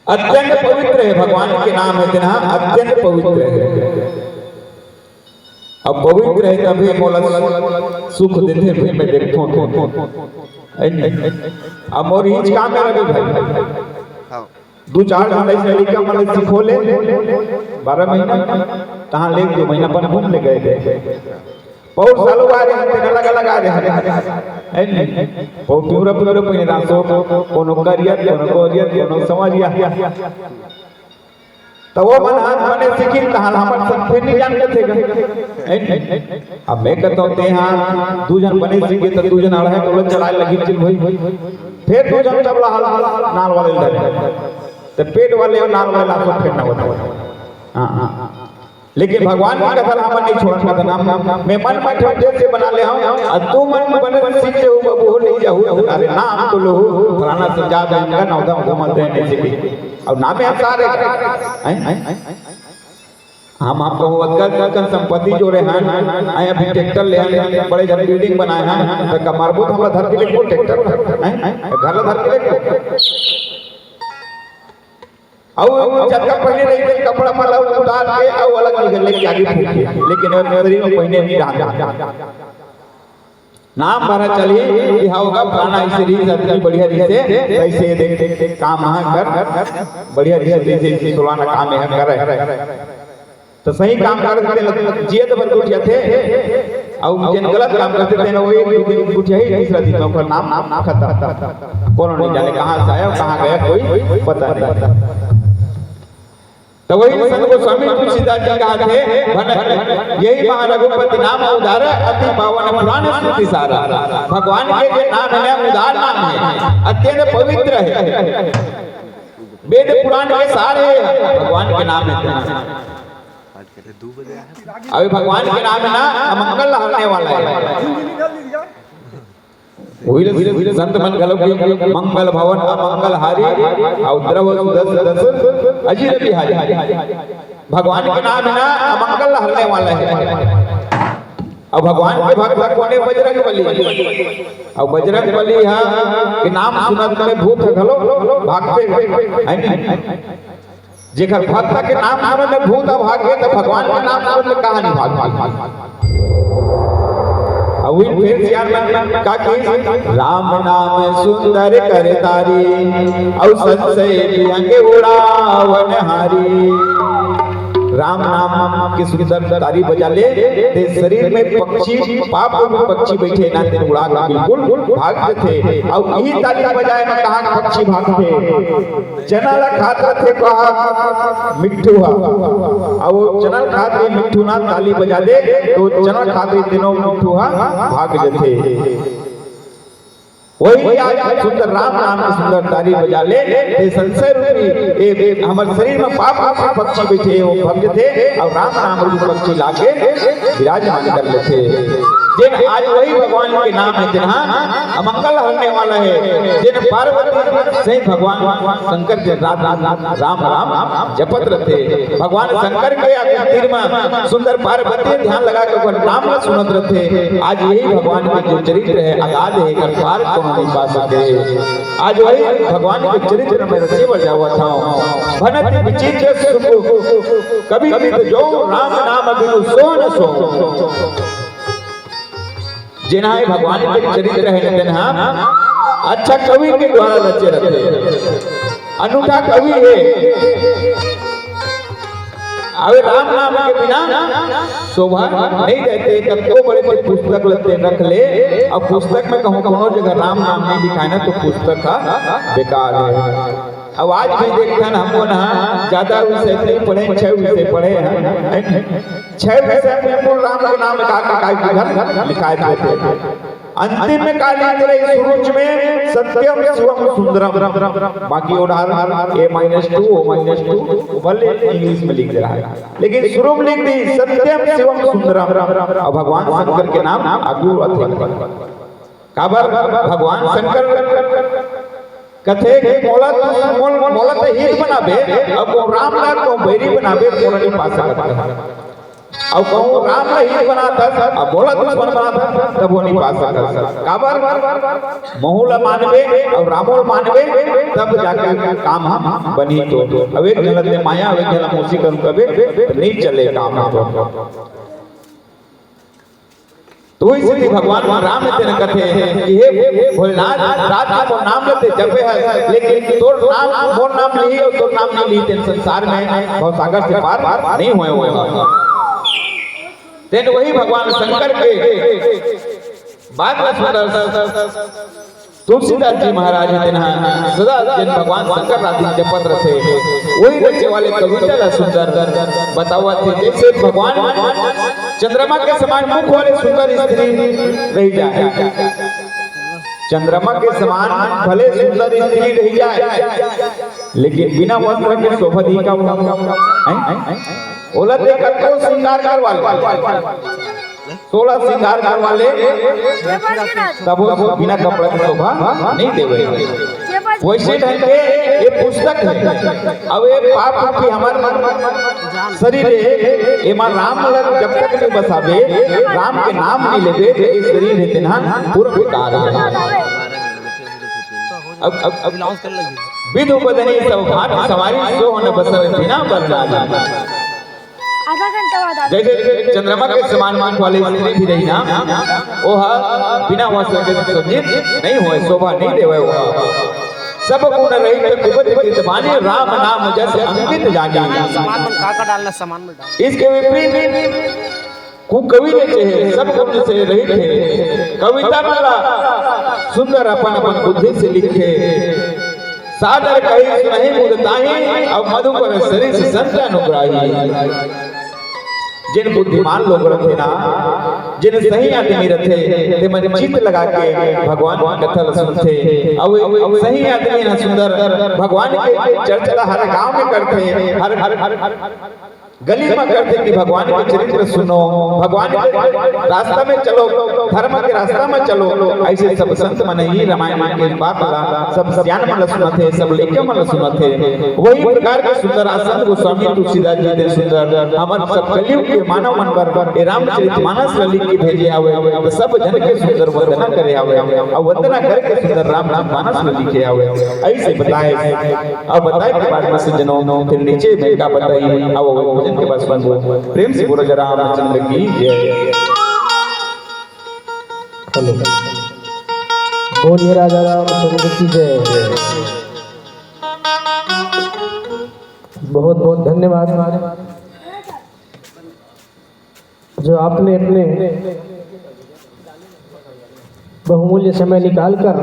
अत्यंत पवित्र है, भगवान के नाम है तेना अत्यंत पवित्र है। अब पवित्र है तभी मोला सुख देते भाई मैं देखो अब मोर हिच काम है रवि भाई दो चार घंटे से लड़का मतलब सिखो ले 12 महीना तहां ले 2 महीना पर घूम ले गए बहुत सालों आ रहे हैं लगा लगा रहे हैं बहुत पूरा पूरा पहिने रासो कोनो करिया कोनो समझिया तो वो मन हाथ बने सीखिन तहां हमर सब फिर नहीं जान के थे अब मैं कहता हूं ते हां दू जन बने सीखे तो दू जन आड़े तो चलाए लगी चिल होई फिर दू जन तबला नाल वाले लगे तो पेट वाले और नाल वाले आपको फिर ना होता हां लेकिन भगवान की कथा हमन नहीं छोड़ना था नाम मैं मन में ठोके से बना ले हूं तू मन में बने सीखे हो बाबू हो नहीं जाऊ अरे नाम तो लो फलाना से जा जाएगा ना उधर मत नहीं सीखे और नाम है सारे हम आपको वक्कर संपत्ति जोड़े हैं आए अभी ट्रैक्टर ले आए बड़े जन बिल्डिंग बनाए हैं तो कमरबूत हम धर के लेको ट्रैक्टर घर धर के लेको और जब पहले नहीं थे कपड़ा माला उतार के और अलग निकल लेके आगे फूके लेकिन मेरी में पहने नहीं रहा नाम भरा चलिए कि होगा पुराना सीरीज इतनी बढ़िया रीते ऐसे देख काम कर बढ़िया रीते से सुलाना काम है कर तो सही काम करते जियत भर उठिया थे और जिन गलत काम करते थे ना वो एक दिन उठिया ही तीसरा दिन उनका नाम खत्म कौन नहीं जाने कहां से आया कहां गया कोई पता नहीं तो वही संत गोस्वामी तुलसीदास जी कहा थे यही महारघुपति नाम उदार अति पावन पुराण स्मृति सारा भगवान के जो नाम है उदार नाम है अत्यंत पवित्र है वेद पुराण के सारे भगवान के नाम है अभी भगवान के नाम है ना मंगल हरने वाला है वही संत मन गलो की मंगल भवन अमंगल हारी और द्रव दस अजीर बिहारी भगवान के नाम है ना अमंगल हरने वाला है और भगवान के भक्त कोने बजरंग बली और बजरंग बली हां के नाम सुनत में भूत घलो भागते हैं जेकर भक्त के नाम सुनत में भूत भागे तो भगवान के नाम सुनत में कहां नहीं भाग अभी फिर का राम नाम सुंदर कर तारी और संशय अंगे उड़ावन हारी राम नाम की सुंदर तारी बजा ले ते शरीर में पक्षी पाप पक्षी बैठे ना ते उड़ा के बिल्कुल भागते थे और यही ताली बजाए में कहां पक्षी भागते चना खाते थे कहा मिट्ठू और चना खाते मिट्ठू ना ताली बजा दे तो चना खाते तीनों मिट्ठू भाग जाते वही आज सुंदर राम नाम की सुंदर ताली बजा ले ते संशय रूपी ए हमर शरीर में पाप पक्षी बैठे वो भक्त थे और राम नाम रूपी पक्षी लाके विराजमान कर लेते जिन आज वही भगवान के नाम है जिन्हां अमंगल हरने वाला है जिन पार्वती से भगवान शंकर के राम राम जपत रहते भगवान शंकर के तीर में सुंदर पार्वती ध्यान लगा के नाम सुनत रहते आज यही भगवान के जो चरित्र है अगाध है कर पार कौन नहीं पा सके आज वही भगवान के चरित्र में रचे बजा हुआ था भनत विचित्र सुख कभी तो जो राम नाम बिनु सो न सो जिन्हां भगवान के चरित्र है तिन्हां अच्छा कवि के द्वारा रचे रहते अनूठा कवि है अवे राम नाम के बिना शोभा नहीं देते कतो बड़े बड़े पुस्तक लेते रख ले अब पुस्तक में कहूं कोनो जगह राम नाम नहीं दिखाए ना तो पुस्तक का बेकार है अब आज भी देखते हैं हमको ना ज्यादा विषय नहीं पढ़े 6 विषय पढ़े हैं 6 विषय में राम का नाम का लिखाए थे अंतिम में का लिख रहे सुरुच में सत्यम शिवम सुंदरम बाकी उदाहरण A-2 O-2 भले इंग्लिश में लिख रहा है लेकिन शुरू में लिख दी सत्यम शिवम सुंदरम और भगवान शंकर के नाम आगू काबर भगवान शंकर कथे के मोलत हित बनाबे अब राम नाम को बैरी बनाबे कोनो नहीं पा सकता अब कहूँ राम नहीं बना था अब बोला दुश्मन बना था तब वो नहीं पा सकता। काबर मोहुला मानवे और रामोल मानवे तब जाके काम हम बनी। तो अब एक जगत में माया एक जगत मोसी करूँ कभी नहीं चले काम। तो इसलिए भगवान राम ने तेरे कथे कि हे भोलेनाथ रात को नाम लेते जपे है लेकिन तोर नाम मोर नाम नहीं और तोर नाम नहीं ली तेरे संसार में बहुत सागर से पार नहीं हुए। तेन वही भगवान शंकर के बात सुंदर तुलसीदास जी महाराज सदा जिन भगवान शंकर राधि जपत रहे वही रचे वाले कविता ला सुंदर बतावा थे। जैसे भगवान चंद्रमा के समान मुख वाले सुंदर स्त्री रह जाए, चंद्रमा के समान भले सुंदर स्त्री रह जाए लेकिन बिना वस्त्र के शोभा दी का ओला देखा तो श्रृंगार कर वाले 16 श्रृंगार कर वाले तब वो बिना कपड़े के शोभा नहीं देवे। वैसे ढंग के ये पुस्तक है। अब ये पाप की हमारे शरीर है ये मां राम लग जब तक नहीं बसावे राम के नाम नहीं लेवे तो ये शरीर है ना पूरा बेकार है। अब विधु बदनी सब भाट सवारी सो होने बसवे बिना बरना आधा घंटा बाद जैसे चंद्रमा के समान मान वाले स्त्री भी रही ना ओह बिना वस्त्र के सुजीत नहीं हुए शोभा नहीं देवे। सब गुण रही तो कुबत की जबानी राम नाम जैसे अंकित जानी। सामान में काका डालना सामान में डाल। इसके विपरीत कवि ने चाहे सब गुण से रहित है कविता माला सुंदर अपन अपन बुद्धि से लिखे सादर कही सुनहि मुदताही अब मधुकर शरीर से संत अनुग्राही। जिन बुद्धिमान लोग रखे ना जिन सही आदमी रखे ते मन चित्त लगा के भगवान की कथा सुनते अब सही आदमी ना सुंदर भगवान के चर्चा हर गांव में करते हर गली में करते कि भगवान के चरित्र सुनो भगवान के रास्ता में चलो धर्म के रास्ता में चलो। ऐसे सब संत मन ही रामायण के बात सब ज्ञान मन सुनते सब लेके मन सुनते। वही प्रकार के सुंदर आसन गोस्वामी तुलसीदास जी ने सुंदर हमर सब कलयुग के मानव मन पर रामचरितमानस लिख के भेजे आवे सब जन के सुंदर वंदना करे आवे और वंदना करके सुंदर रामचरितमानस लिखे आवे। ऐसे बताए अब बताए के बाद में सज्जनों फिर नीचे में का बताइए अब भजन के बाद बंधु प्रेम से बोलो जरा रामचंद्र की जय। हेलो बोलिए राजा रामचंद्र की जय। बहुत बहुत धन्यवाद जो आपने अपने बहुमूल्य समय निकालकर